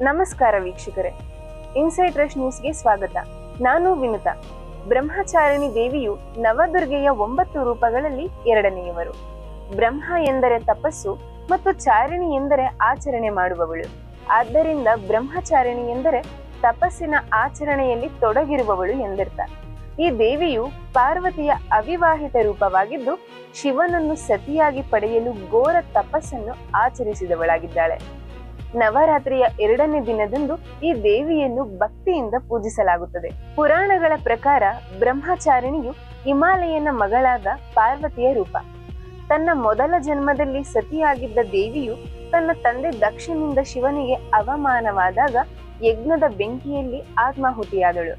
ನಮಸ್ಕಾರ ವೀಕ್ಷಕರೇ, insight rush ನ್ಯೂಸ್ಗೆ ಸ್ವಾಗತ. ನಾನು ವಿನುತಾ. ಬ್ರಹ್ಮಚಾರಿಣಿ ದೇವಿಯು ನವದುರ್ಗೆಯ 9 ರೂಪಗಳಲ್ಲಿ ಎರಡನೆಯವರು. ಬ್ರಹ್ಮ ಎಂದರೆ ತಪಸ್ಸು ಮತ್ತು ಚಾರಿಣಿ ಎಂದರೆ ಆಚರಣೆ ಮಾಡುವವಳು. ಆದ್ದರಿಂದ ಬ್ರಹ್ಮಚಾರಿಣಿ ಎಂದರೆ ತಪಸ್ಸಿನ ಆಚರಣೆಯಲ್ಲಿ ತೊಡಗಿರುವವಳು ಎಂದರ್ಥ. ಈ ದೇವಿಯು ಪಾರ್ವತಿಯ ಅವಿವಾಹಿತ ರೂಪವಾಗಿದ್ದು, ಶಿವನನ್ನು ಸತಿಯಾಗಿ ಪಡೆಯಲು ಘೋರ ತಪಸ್ಸನ್ನು ಆಚರಿಸಿದವಳಾಗಿದ್ದಾಳೆ. ನವರಾತ್ರಿಯ 2ನೇ ದಿನದಂದು ಈ ದೇವಿಯನ್ನು ಭಕ್ತಿಯಿಂದ ಪೂಜಿಸಲಾಗುತ್ತದೆ. ಪುರಾಣಗಳ ಪ್ರಕಾರ ಬ್ರಹ್ಮಚಾರಿಣಿಯು ಹಿಮಾಲಯನ ಮಗಳಾದ ಪಾರ್ವತಿಯ ರೂಪ. ತನ್ನ ಮೊದಲ ಜನ್ಮದಲ್ಲಿ ಸತಿಯಾಗಿದ್ದ ದೇವಿಯು ತನ್ನ ತಂದೆ ದಕ್ಷನಿಂದ ಶಿವನಿಗೆ ಅವಮಾನವಾದಾಗ ಯಜ್ಞದ ಬೆಂಕಿಯಲ್ಲಿ ಆತ್ಮಾಹುತಿಯಾದಳು.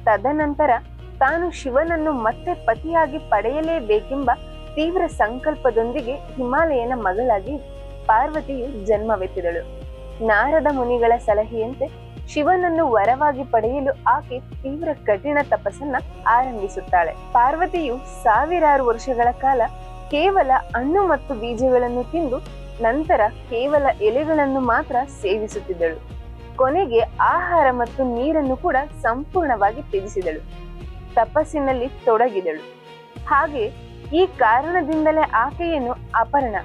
ತದನಂತರ ತಾನು ಶಿವನನ್ನು ಮತ್ತೆ ಪತಿಯಾಗಿ ಪಡೆಯಲೇಬೇಕೆಂಬ ತೀವ್ರ ಸಂಕಲ್ಪದೊಂದಿಗೆ ಹಿಮಾಲಯನ ಮಗಳಾಗಿ ಪಾರ್ವತಿಯು ಜನ್ಮವೆತ್ತಿದಳು. ನಾರದ ಮುನಿಗಳ ಸಲಹೆಯಂತೆ ಶಿವನನ್ನು ವರವಾಗಿ ಪಡೆಯಲು ಆಕೆ ತೀವ್ರ ಕಠಿಣ ತಪಸ್ಸನ್ನ ಆರಂಭಿಸುತ್ತಾಳೆ. ಪಾರ್ವತಿಯು ಸಾವಿರಾರು ವರ್ಷಗಳ ಕಾಲ ಕೇವಲ ಹಣ್ಣು ಮತ್ತು ಬೀಜಗಳನ್ನು ತಿಂದು ನಂತರ ಕೇವಲ ಎಲೆಗಳನ್ನು ಮಾತ್ರ ಸೇವಿಸುತ್ತಿದ್ದಳು. ಕೊನೆಗೆ ಆಹಾರ ಮತ್ತು ನೀರನ್ನು ಕೂಡ ಸಂಪೂರ್ಣವಾಗಿ ತ್ಯಜಿಸಿದಳು. ತಪಸ್ಸಿನಲ್ಲಿ ತೊಡಗಿದಳು. ಹಾಗೆ ಈ ಕಾರಣದಿಂದಲೇ ಆಕೆಯನ್ನು ಅಪರ್ಣ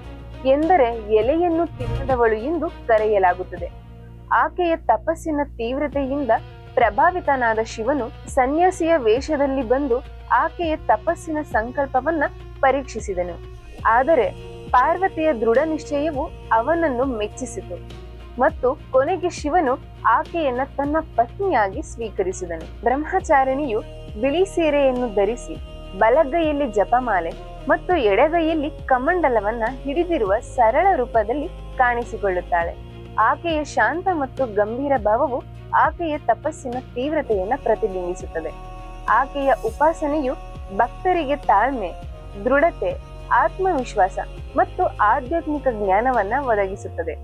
ಎಂದರೆ ಎಲೆಯನ್ನು ತಿನ್ನದವಳು ಎಂದು ಕರೆಯಲಾಗುತ್ತದೆ. ಆಕೆಯ ತಪಸ್ಸಿನ ತೀವ್ರತೆಯಿಂದ ಪ್ರಭಾವಿತನಾದ ಶಿವನು ಸನ್ಯಾಸಿಯ ವೇಷದಲ್ಲಿ ಬಂದು ಆಕೆಯ ತಪಸ್ಸಿನ ಸಂಕಲ್ಪವನ್ನ ಪರೀಕ್ಷಿಸಿದನು. ಆದರೆ ಪಾರ್ವತಿಯ ದೃಢ ನಿಶ್ಚಯವು ಅವನನ್ನು ಮೆಚ್ಚಿಸಿತು ಮತ್ತು ಕೊನೆಗೆ ಶಿವನು ಆಕೆಯನ್ನ ತನ್ನ ಪತ್ನಿಯಾಗಿ ಸ್ವೀಕರಿಸಿದನು. ಬ್ರಹ್ಮಚಾರಿಣಿಯು ಬಿಳಿ ಸೀರೆಯನ್ನು ಧರಿಸಿ ಬಲಗೈಯಲ್ಲಿ ಜಪಮಾಲೆ ಮತ್ತು ಎಡಗೈಯಲ್ಲಿ ಕಮಂಡಲವನ್ನ ಹಿಡಿದಿರುವ ಸರಳ ರೂಪದಲ್ಲಿ ಕಾಣಿಸಿಕೊಳ್ಳುತ್ತಾಳೆ. ಆಕೆಯ ಶಾಂತ ಮತ್ತು ಗಂಭೀರ ಭಾವವು ಆಕೆಯ ತಪಸ್ಸಿನ ತೀವ್ರತೆಯನ್ನ ಪ್ರತಿಬಿಂಬಿಸುತ್ತದೆ. ಆಕೆಯ ಉಪಾಸನೆಯು ಭಕ್ತರಿಗೆ ತಾಳ್ಮೆ, ದೃಢತೆ, ಆತ್ಮವಿಶ್ವಾಸ ಮತ್ತು ಆಧ್ಯಾತ್ಮಿಕ ಜ್ಞಾನವನ್ನ ಒದಗಿಸುತ್ತದೆ.